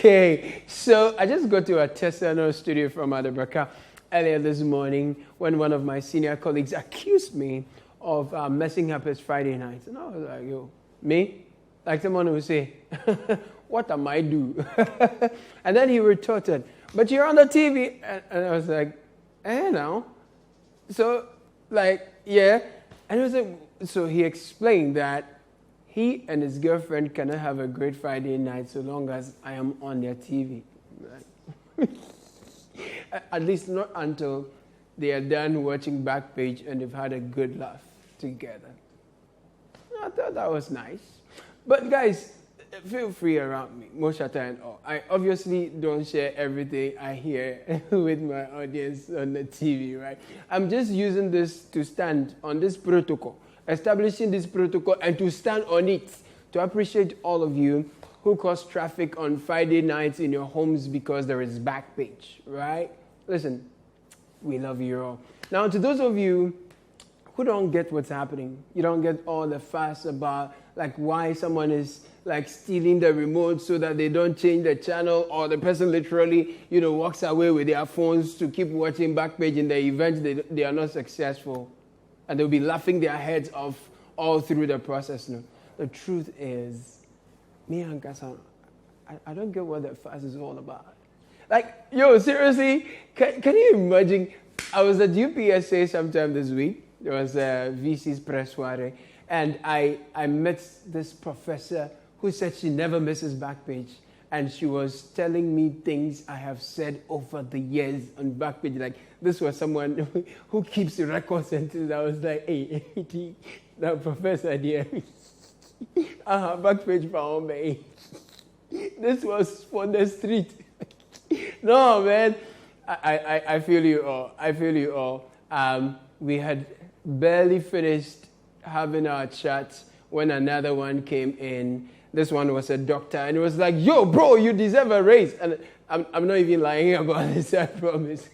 Okay, so I just got to a Tesano studio from Adabraka earlier this morning when one of my senior colleagues accused me of messing up his Friday nights. And I was like, yo, me? Like someone who would say, what am I do? And then he retorted, but you're on the TV. And I was like, now? So, like, yeah. And he was like, so he explained that he and his girlfriend cannot have a great Friday night so long as I am on their TV. At least not until they are done watching Backpage and they've had a good laugh together. I thought that was nice. But guys, feel free around me, Moshata and all. I obviously don't share everything I hear with my audience on the TV, right? I'm just using this to stand on this protocol, establishing this protocol and to stand on it, to appreciate all of you who cause traffic on Friday nights in your homes because there is Backpage, right? Listen, we love you all. Now, to those of you who don't get what's happening, you don't get all the fuss about like why someone is like stealing the remote so that they don't change the channel, or the person literally, walks away with their phones to keep watching Backpage in the event they are not successful. And they'll be laughing their heads off all through the process. No, the truth is, me and Kassan, I don't get what that fuss is all about. Like, yo, seriously, can you imagine? I was at UPSA sometime this week. There was a VC's press soiree, and I met this professor who said she never misses Backpage. And she was telling me things I have said over the years on Backpage. Like, this was someone who keeps the records and things. I was like, hey, that professor there. Backpage found me. This was for the street. No, man. I feel you all. I feel you all. We had barely finished having our chat when another one came in. This one was a doctor, and it was like, yo, bro, you deserve a raise. And I'm not even lying about this, I promise.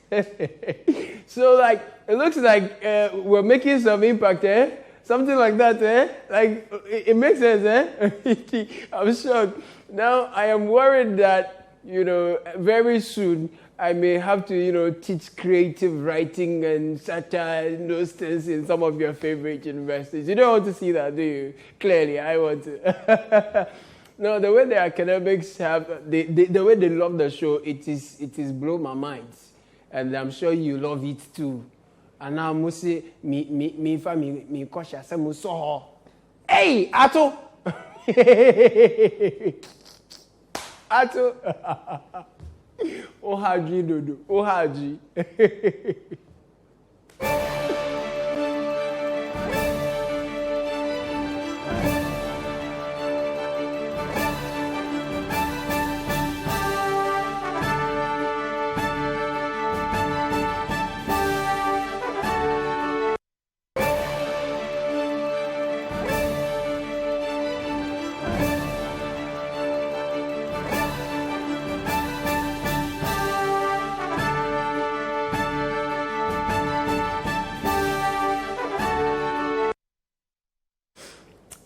So, like, it looks like we're making some impact, eh? Something like that, eh? Like, it makes sense, eh? I'm shocked. Now, I am worried that, very soon, I may have to, teach creative writing and satire and those things in some of your favorite universities. You don't want to see that, do you? Clearly, I want to. No, the way the academics have, the way they love the show, it is blow my mind. And I'm sure you love it too. And now, Musi, me kosha, se muso. Hey, Ato! Ato! Ohaji Dodo. Ohaji.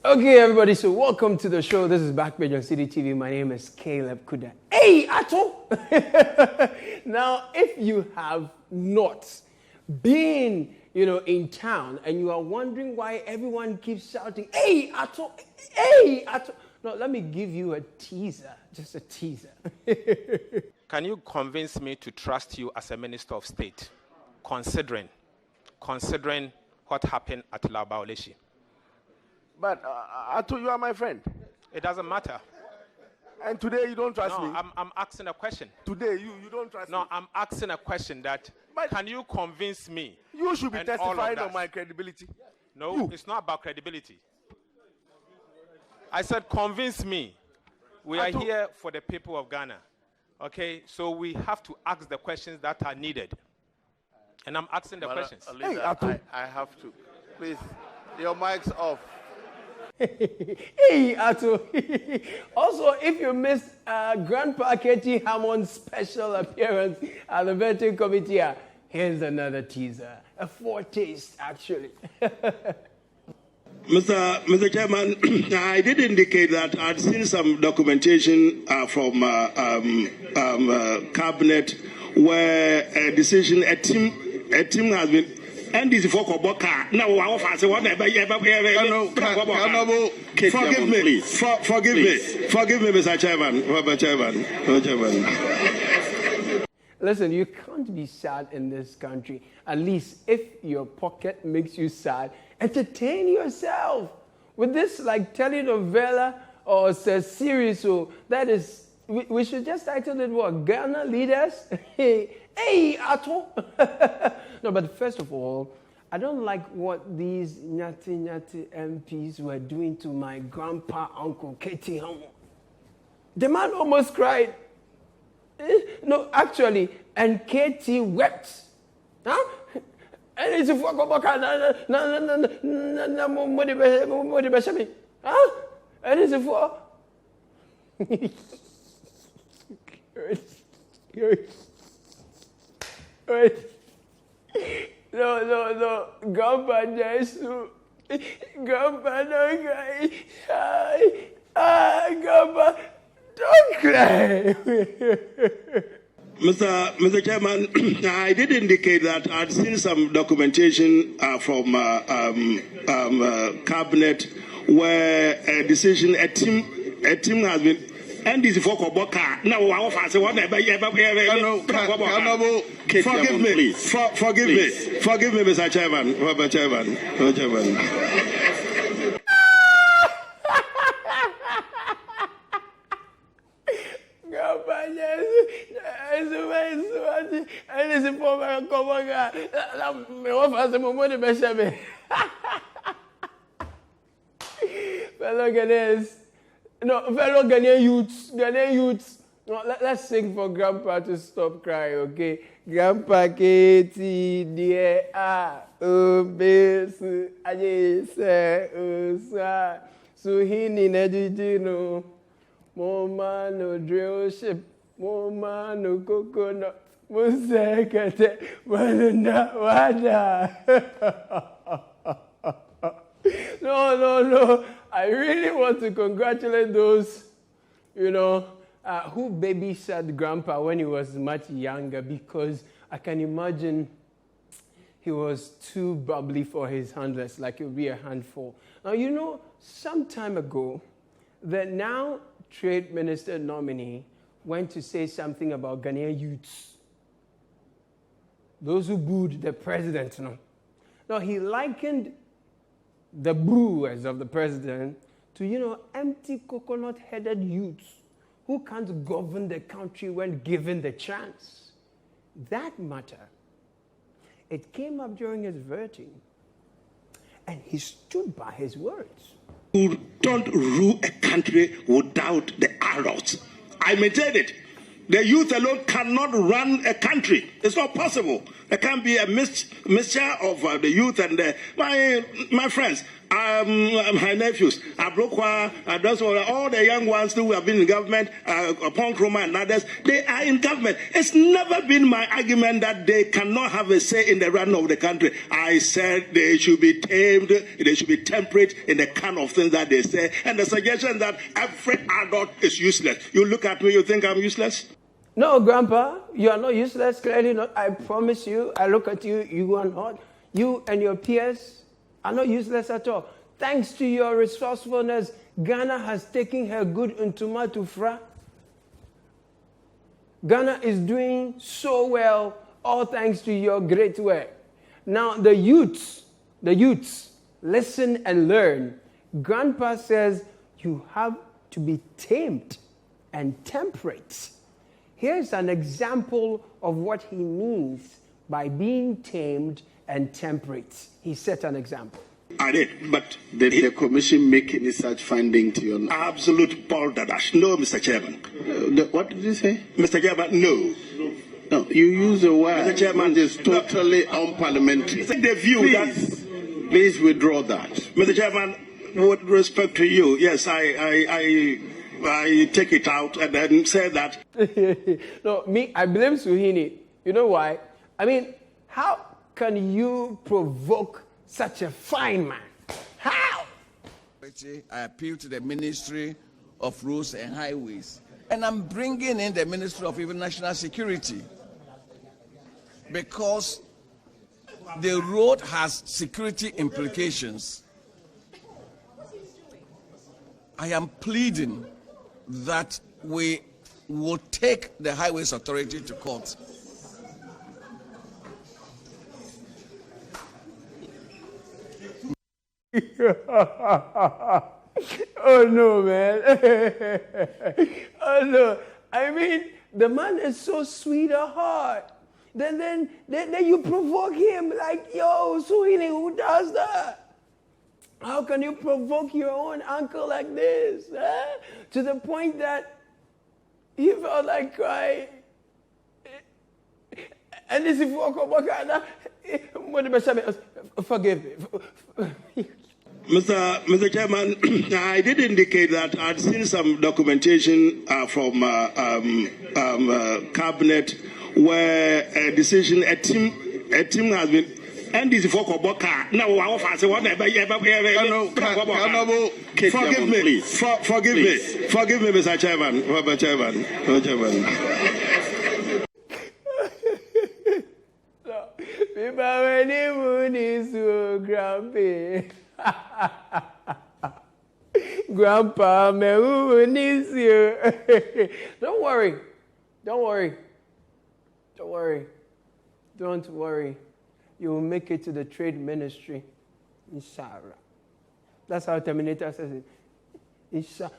Okay, everybody, so welcome to the show. This is Backpage on Citi TV. My name is Caleb Kuda. Hey, Ato! Now, if you have not been, in town and you are wondering why everyone keeps shouting, hey, Ato! Hey, Ato! No, let me give you a teaser, just a teaser. Can you convince me to trust you as a Minister of State, considering what happened at Labaoleshi? But Ato, you are my friend. It doesn't matter. And today you don't trust me. No, I'm asking a question. Today you don't trust me. No, I'm asking a question that, but can you convince me? You should be testifying on my credibility. No, it's not about credibility. I said convince me. We are here for the people of Ghana. Okay? So we have to ask the questions that are needed. And I'm asking the questions. Hey, Ato. I have to. Please, your mic's off. Hey, Ato. Also, if you missed Grandpa Ketty Hammond's special appearance at the vetting committee, here's another teaser. A foretaste, actually. Mr. Chairman, I did indicate that I'd seen some documentation from cabinet where a team has been. NDC for Koboka. No, I offer say what forgive me, please. Forgive me, Mr. Chairman. Listen, you can't be sad in this country. At least if your pocket makes you sad, entertain yourself with this like telenovela or a series. So that is, we should just title it what? Ghana leaders? Hey, Ato. No, but first of all, I don't like what these nyati MPs were doing to my grandpa, Uncle Katie Hamo. The man almost cried. No, actually, and Katie wept. Huh? And it's a fuck about huh? And it's a fuck. No. Grandpa Jesu. Grandpa, don't cry. Grandpa, don't cry. Mr. Chairman, I did indicate that I'd seen some documentation from cabinet where a team has been. NDC for Koboka. No, I offer say what forgive me, please. Forgive me, Mr. Chairman. Fellow Ghanaians. No, fellow Ghanaian youths. No, let's sing for Grandpa to stop crying, okay? Grandpa Katie, dear, besu, aje se, usa, suhini nedijino, moma no drill ship, moma no coconut, musekete, manunda wada. No. I really want to congratulate those, who babysat Grandpa when he was much younger, because I can imagine he was too bubbly for his handlers, like it would be a handful. Now, some time ago, the now Trade Minister nominee went to say something about Ghanaian youths. Those who booed the president, Now, he likened the brewers of the president to, empty coconut-headed youths who can't govern the country when given the chance. That matter, it came up during his voting, and he stood by his words. You don't rule a country without the adults. I maintain it. The youth alone cannot run a country. It's not possible. There can't be a mixture of the youth and my friends, my nephews, Abrokwa, all the young ones who have been in government, Pong Kroma and others, they are in government. It's never been my argument that they cannot have a say in the run of the country. I said they should be tamed, they should be temperate in the kind of things that they say. And the suggestion that every adult is useless. You look at me, you think I'm useless? No, Grandpa, you are not useless, clearly not. I promise you, I look at you, you are not. You and your peers are not useless at all. Thanks to your resourcefulness, Ghana has taken her good ntuma to Fra. Ghana is doing so well, all thanks to your great work. Now, the youths, listen and learn. Grandpa says you have to be tamed and temperate. Here's an example of what he means by being tamed and temperate. He set an example. I did, but did the commission make any such finding to your knowledge? Absolute balderdash. No, Mr. Chairman. What did you say? Mr. Chairman, no. No, you use a word Mr. Chairman, which is totally unparliamentary. The view Please withdraw that. Mr. Chairman, with respect to you, yes, I take it out and then say that. No, I blame Suhini. You know why? I mean, how can you provoke such a fine man? How? Authority. I appeal to the Ministry of Roads and Highways. And I'm bringing in the Ministry of even National Security, because the road has security implications. I am pleading that we will take the Highways Authority to court. Oh no, man. Oh no. I mean, the man is so sweet at heart. Then you provoke him like, yo, Suhini, who does that? How can you provoke your own uncle like this? Huh? To the point that he felt like crying. And this is forgive me. Mr. Chairman, I did indicate that I'd seen some documentation from cabinet where a decision, a team has been. And this is for Koboka. No, I want to say what forgive me, please. Forgive me, Mr. Chairman. Mr. Chairman. My name is so grumpy. Grandpa, who needs you? Don't worry. You will make it to the trade ministry. Inshallah. That's how Terminator says it. Inshallah.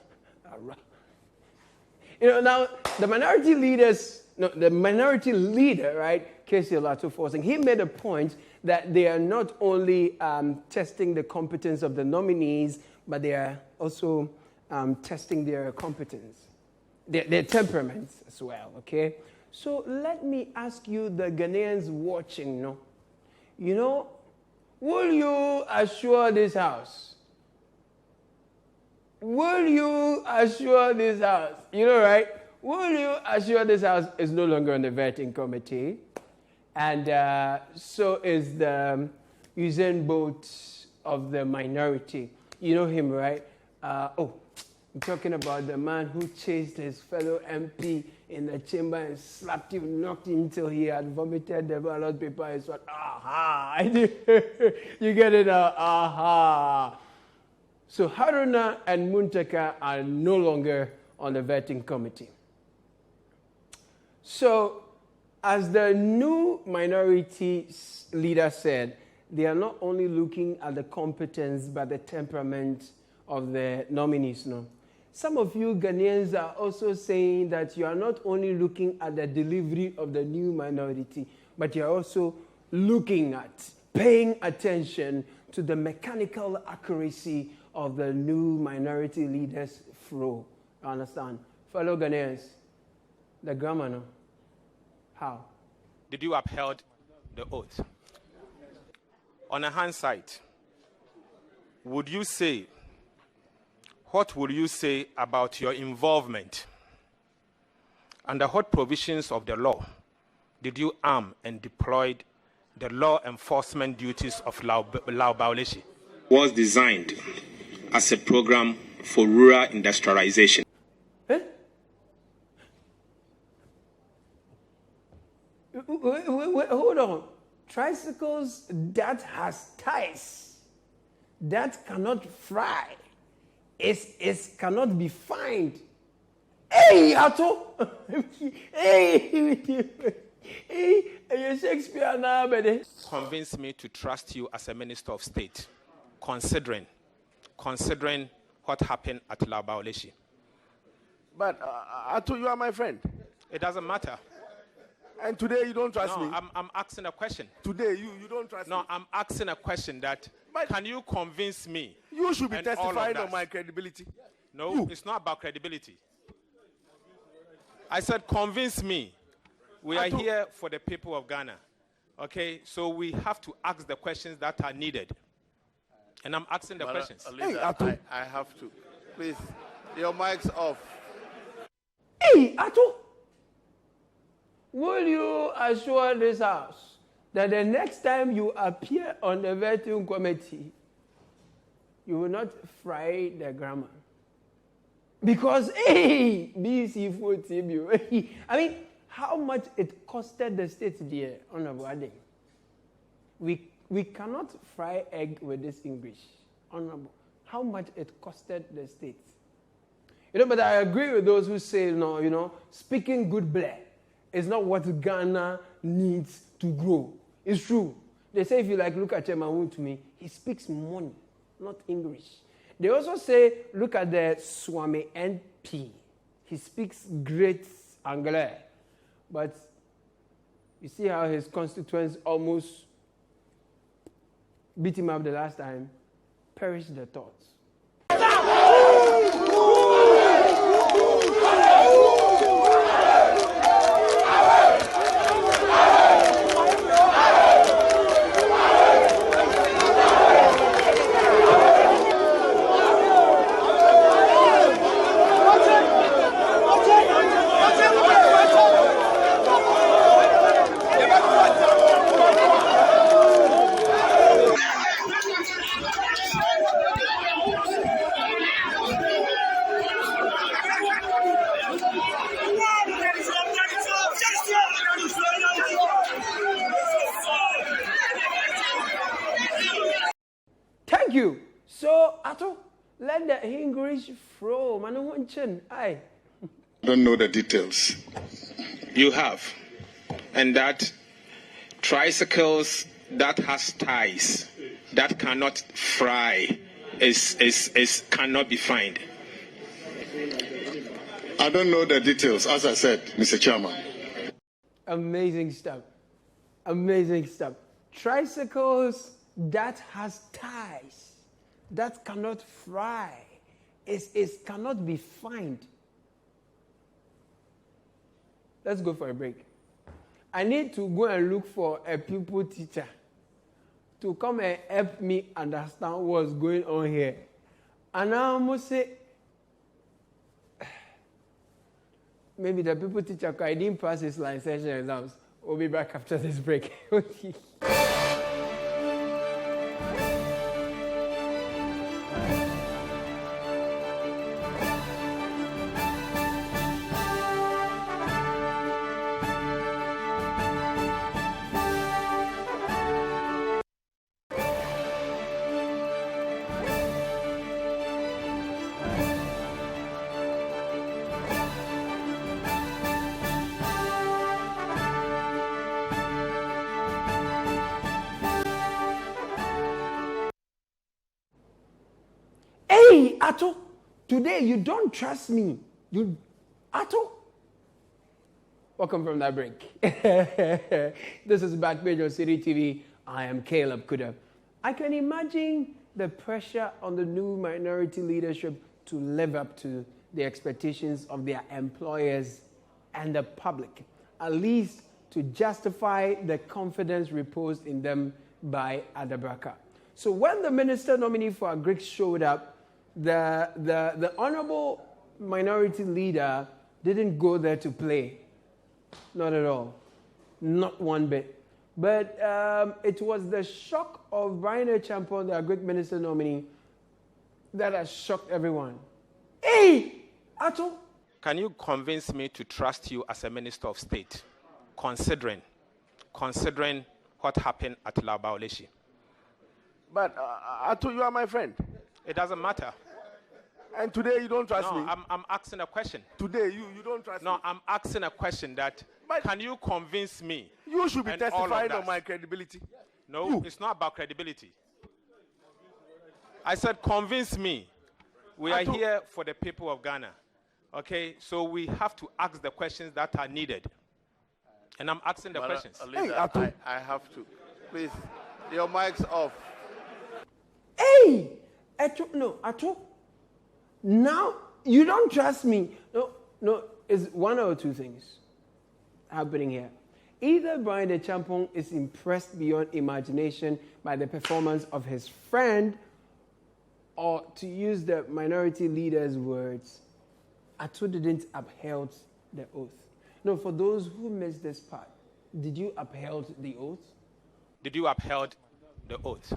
You know, now, the minority leader, right, K.C. Olatunfosin, he made a point that they are not only testing the competence of the nominees, but they are also testing their competence, their temperaments as well, okay? So let me ask you, the Ghanaians watching, will you assure this house? Will you assure this house? Right? Will you assure this house is no longer on the vetting committee? And so is the Usain Bolt of the minority. You know him, right? I'm talking about the man who chased his fellow MP in the chamber and slapped him, knocked him until he had vomited the ballot paper. It's what, aha! You get it now, aha! So Haruna and Muntaka are no longer on the vetting committee. So, as the new minority leader said, they are not only looking at the competence but the temperament of the nominees. No, some of you Ghanaians are also saying that you are not only looking at the delivery of the new minority, but you are also looking at, paying attention to the mechanical accuracy of the new minority leaders' flow. You understand? Fellow Ghanaians, the grammar, no? How? Did you upheld the oath? On a hindsight, what would you say about your involvement? Under what provisions of the law did you arm and deploy the law enforcement duties of Laobauleshi? Was designed as a program for rural industrialization. Wait, hold on. Tricycles that has tires, that cannot fly, cannot be fined. Hey, Ato! Hey, you're Shakespeare now, baby. Convince me to trust you as a minister of state, considering what happened at Laobauleshi. But Ato, you are my friend. It doesn't matter. And today you don't trust me. I'm asking a question. Today you don't trust me. No, I'm asking a question that, can you convince me? You should be testifying on my credibility. No, it's not about credibility. I said convince me. We are here for the people of Ghana. Okay? So we have to ask the questions that are needed. And I'm asking the questions. Hey, Ato. I have to. Please, your mic's off. Hey, Ato! Will you assure this house that the next time you appear on the vetting committee, you will not fry the grammar. Because, hey, BC food TBU. I mean, how much it costed the state there, Honorable Ade? We cannot fry egg with this English. Honorable, how much it costed the state? But I agree with those who say, no, speaking good Blair is not what Ghana needs to grow. It's true. They say if you look at Chemawu to me, he speaks money, not English. They also say, look at the Swami NP. He speaks great Anglais. But you see how his constituents almost beat him up the last time? Perish the thoughts. Thank you. So, Ato, let the English flow. I don't know the details. You have. And that tricycles that has ties that cannot fry cannot be fined. I don't know the details, as I said, Mr. Chairman. Amazing stuff. Amazing stuff. Tricycles that has ties that cannot fry cannot be fined. Let's go for a break. I need to go and look for a pupil teacher to come and help me understand what's going on here. And I must say, maybe the pupil teacher didn't pass his licensure exams. We'll be back after this break. Hey, Ato, today you don't trust me. Ato? Welcome from that break. This is Backpage on Citi TV. I am Caleb Kuda. I can imagine the pressure on the new minority leadership to live up to the expectations of their employers and the public, at least to justify the confidence reposed in them by Adabraka. So when the minister nominee for Agric showed up, the honorable minority leader didn't go there to play. Not at all. Not one bit. But it was the shock of Brian Champon, the Agric minister nominee, that has shocked everyone. Hey, Ato! Can you convince me to trust you as a minister of state, considering what happened at Labaoleshi? But Ato, you are my friend. It doesn't matter. And today you don't trust me. I'm asking a question. Today you don't trust me. No, I'm asking a question that, but can you convince me? You should be testifying on my credibility. No, it's not about credibility. I said convince me. We are here for the people of Ghana. Okay? So we have to ask the questions that are needed. And I'm asking the questions. Hey, I have to. Please, your mic's off. Hey! Ato. Now, you don't trust me. No, it's one or two things happening here. Either Brian Champon is impressed beyond imagination by the performance of his friend, or to use the minority leader's words, Ato didn't uphold the oath. No, for those who missed this part, did you uphold the oath? Did you uphold the oath?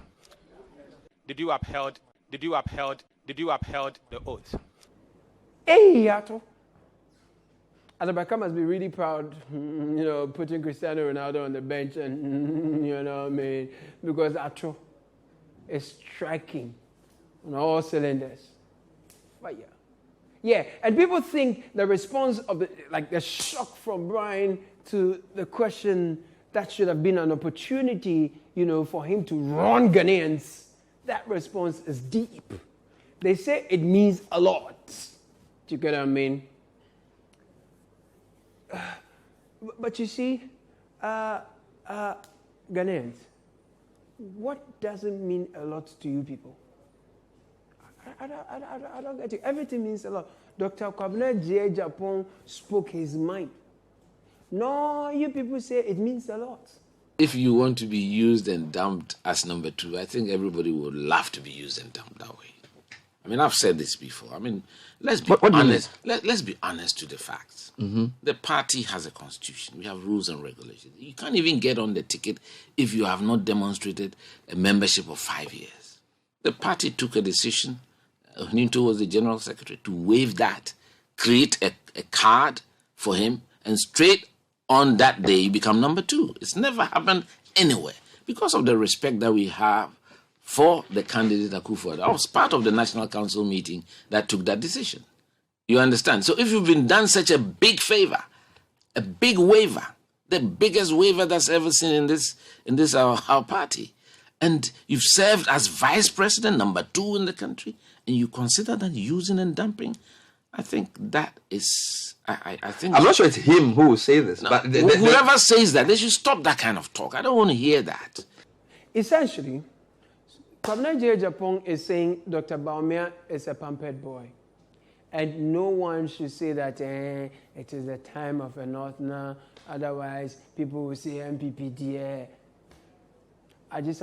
Did you uphold did you upheld the oath? Hey, Yato. Adabaka must be really proud, putting Cristiano Ronaldo on the bench and, because Ato is striking on all cylinders. But yeah, and people think the response of the shock from Brian to the question that should have been an opportunity, for him to run Ghanaians. That response is deep. They say it means a lot. Do you get what I mean? But you see, Ghanaians, what doesn't mean a lot to you people? I don't get you. Everything means a lot. Dr. Kwabena J. Japon spoke his mind. No, you people say it means a lot. If you want to be used and dumped as number 2, I think everybody would love to be used and dumped that way. I mean, I've said this before. I mean, let's be honest. Let's be honest to the facts. Mm-hmm. The party has a constitution. We have rules and regulations. You can't even get on the ticket if you have not demonstrated a membership of 5 years. The party took a decision. Ninto was the general secretary to waive that, create a card for him, and straight on that day you become number 2. It's never happened anywhere because of the respect that we have for the candidate Akufo-Addo. I was part of the National Council meeting that took that decision. You understand? So if you've been done such a big favor, a big waiver, the biggest waiver that's ever seen in this our party, and you've served as vice president, number 2 in the country, and you consider that using and dumping, I think that is... I think I'm not sure it's him who will say this, no, but... whoever says that, they should stop that kind of talk. I don't want to hear that. Essentially, Kwabena J. Japon is saying Dr. Baumia is a pampered boy. And no one should say that it is the time of a northerner, otherwise people will say MPP dear. I just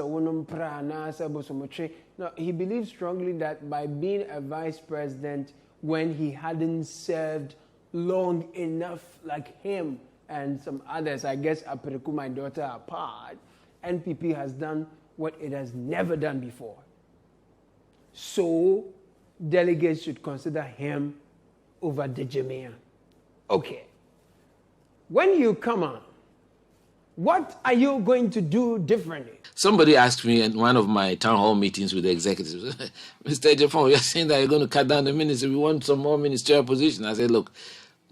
no, he believes strongly that by being a vice president when he hadn't served long enough like him and some others, I guess Apereku, my daughter, apart, NPP has done what it has never done before. So delegates should consider him over the Jamaican. Okay. When you come on, what are you going to do differently? Somebody asked me in one of my town hall meetings with the executives, Mr. Japon, you're saying that you're going to cut down the ministry. We want some more ministerial positions. I said, look,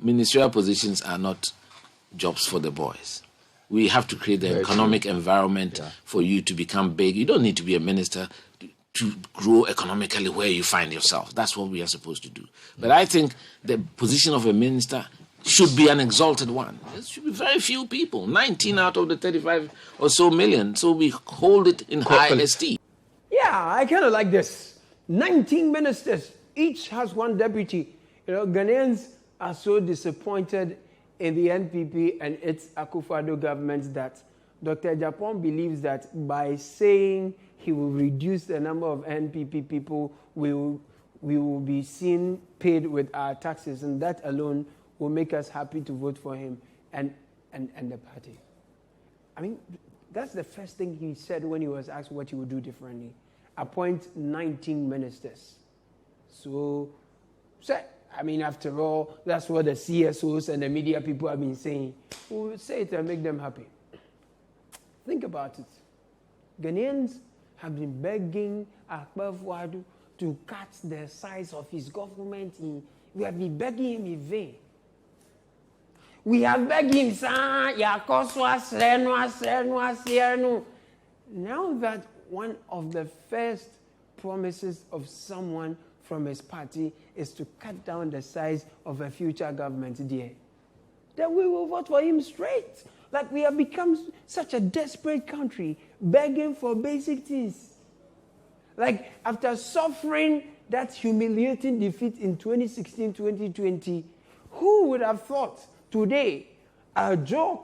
ministerial positions are not jobs for the boys. We have to create the economic environment for you to become big. You don't need to be a minister to grow economically where you find yourself. That's what we are supposed to do. But I think the position of a minister should be an exalted one. There should be very few people, 19 out of the 35 or so million. So we hold it in high esteem. Yeah, I kind of like this. 19 ministers, each has one deputy. Ghanaians are so disappointed in the NPP and its Akufo-Addo government that Dr. Japon believes that by saying he will reduce the number of NPP people, we will be seen paid with our taxes, and that alone will make us happy to vote for him and the party. I mean, that's the first thing he said when he was asked what he would do differently. Appoint 19 ministers. So, I mean, after all, that's what the CSOs and the media people have been saying. We'll say it and make them happy. Think about it. Ghanaians have been begging Akufo-Addo to cut the size of his government. We have been begging him in vain. We have begged him, now that one of the first promises of someone from his party is to cut down the size of a future government there, then we will vote for him straight. Like we have become such a desperate country, begging for basic things. Like after suffering that humiliating defeat in 2016, 2020, who would have thought today, John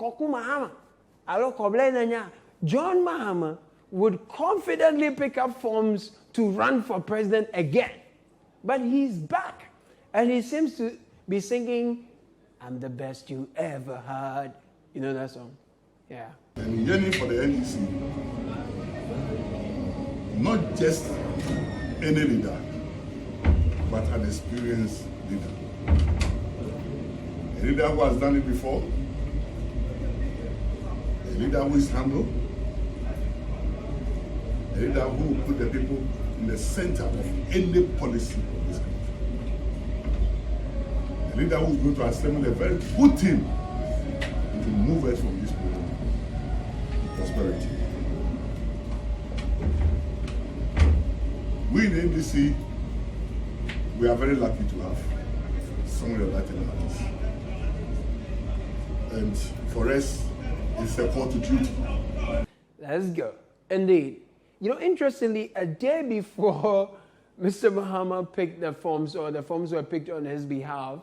Mahama would confidently pick up forms to run for president again. But he's back, and he seems to be singing, "I'm the best you ever heard." You know that song? Yeah. I'm yearning for the NDC, not just any leader, but an experienced leader. A leader who has done it before, a leader who is humble, a leader who will put the people in the center of any policy of this country. A leader who is going to assemble a very good team to move us from this moment to prosperity. We in the NDC, we are very lucky to have someone like that in our hands. And for us, it's a call to duty. Let's go. Indeed. You know, interestingly, a day before Mr. Mahama picked the forms, or the forms were picked on his behalf,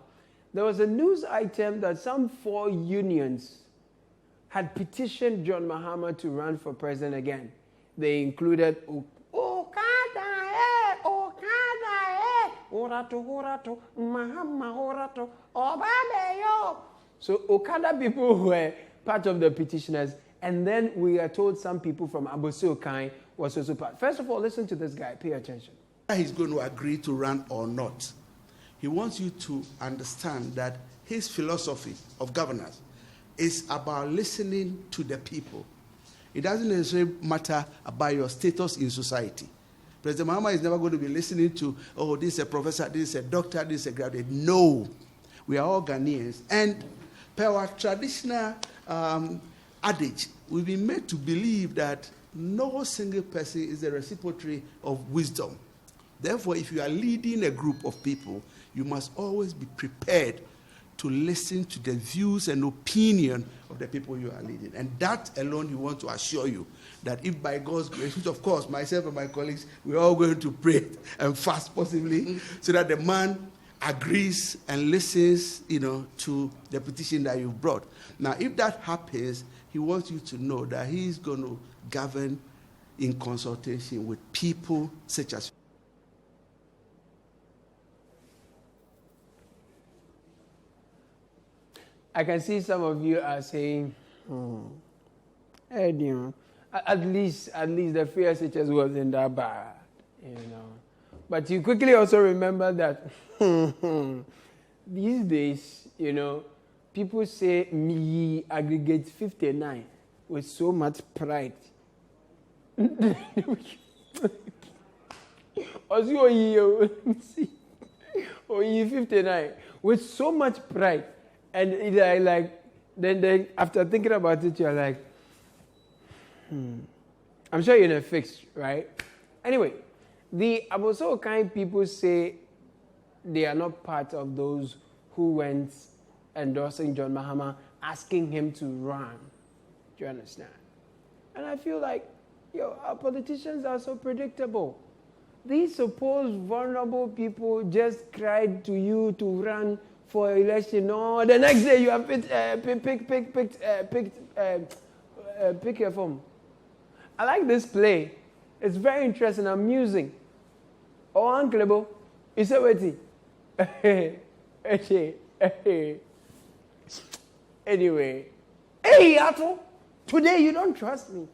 there was a news item that some 4 unions had petitioned John Mahama to run for president again. They included So Okada people were part of the petitioners, and then we are told some people from Abosokai was also part. First of all, listen to this guy. Pay attention. He's going to agree to run or not. He wants you to understand that his philosophy of governance is about listening to the people. It doesn't necessarily matter about your status in society. President Mahama is never going to be listening to, oh, this is a professor, this is a doctor, this is a graduate. No. We are all Ghanaians. And per our traditional adage, we've been made to believe that no single person is a repository of wisdom. Therefore, if you are leading a group of people, you must always be prepared to listen to the views and opinion of the people you are leading. And that alone, we want to assure you that if by God's grace, which of course, myself and my colleagues, we're all going to pray and fast possibly, so that the man agrees and listens, to the petition that you've brought. Now, if that happens, he wants you to know that he's going to govern in consultation with people such as I can see some of you are saying, at least the fear SHS wasn't that bad, But you quickly also remember that these days, people say me aggregate 59 with so much pride. Also, you 59 with so much pride. And then after thinking about it, you're like, I'm sure you're in a fix, right? Anyway, the Aboso kind people say they are not part of those who went endorsing John Mahama, asking him to run. Do you understand? And I feel like, our politicians are so predictable. These supposed vulnerable people just cried to you to run for election. No, the next day you have pick your form. I like this play. It's very interesting, amusing. Oh, Uncle, is it waiting? Anyway, hey, Yato, today you don't trust me.